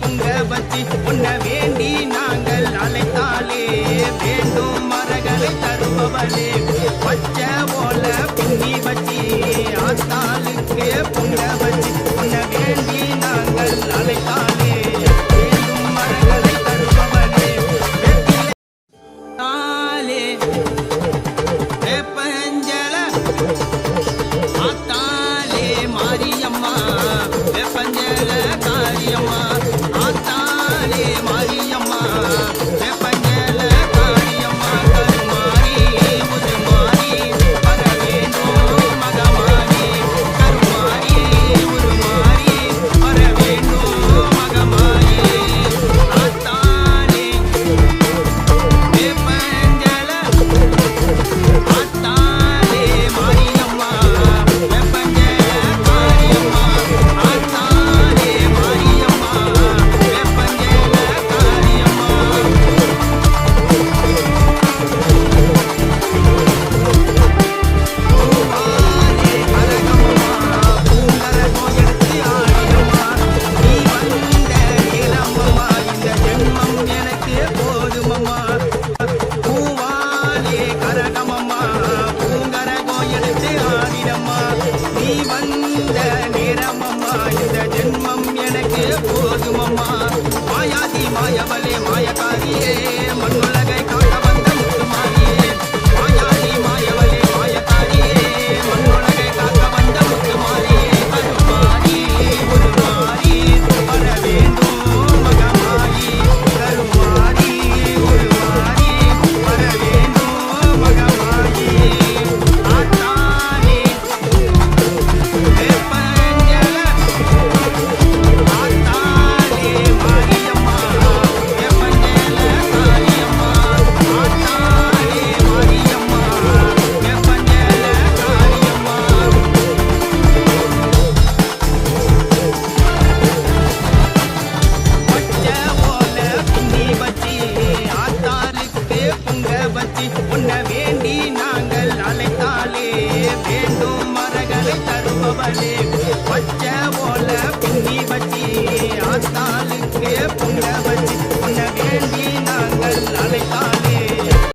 பொங்க வச்சு உன்னை வேண்டி நாங்கள் அழைத்தாலே வேண்டும் மரகளை தருபவளே பச்சை போல பின்னி வச்சு ஆத்தாளுக்கு பொங்க வச்சு உன்னை வேண்டி நாங்கள் அழைத்தாலே வேண்டும் மரங்களை தருபவளே தாலே வேப்பஞ்சல ஆத்தாலே மாரியம்மா வேப்பஞ்சல காரியம்மா ஆத்தாலே மாரியம்மா வேப்பஞ்சல காரியம்மா கருமாரி உருமாரி வர வேண்டும் மகமாரி கருமாரி உருமாரி வர வேண்டும் மகமாரி ஆத்தாலே வேப்பஞ்சல ஆத்தாலே மாரியம்மா வேப்பஞ்சல காரியம்மா ஆத்தாலே மாரியம்மா வேப்பஞ்சல காரியம்மா பூவாலே கரகம்மா பூங்கரகம் எடுத்து ஆடியம்மா நீ வந்த நிறமம்மா இந்த ஜென்மம் எனக்கு போதுமம்மா பூவாலே கரகமம்மா பூங்கரகம் எடுத்து ஆடிடம்மா நீ வந்த நிறமம்மா இந்த ஜென்மம் எனக்கு போதுமம்மா மாயாதி மாயவளே மாயக்காரியே மண்ணுலகை காக்க வந்த முத்துமாரியே மாயாதி மாயவளே மாயக்காரியே மண்ணுலகை காக்க வந்த முத்துமாரியே கருமாரி உருமாரி வர வேண்டும் மகமாயி கருமாரி உருமாரி வர வேண்டும் மகமாயி ஆத்தாலே வேப்பஞ்சல ஆத்தாலே மாரியம்மா வேப்பஞ்சல காரியம்மா ஆத்தாலே மாரியம்மா வேப்பஞ்சல காரியம்மா பச்சை போல பின்னி வச்சு ஆத்தாளுக்கு பொங்க வச்சு உன்னை வேண்டி நாங்கள் அழைத்தாலே வேண்டும் மரகளை தருபவளே பச்சை போல பின்னி வச்சு ஆத்தாளுக்கு பொங்க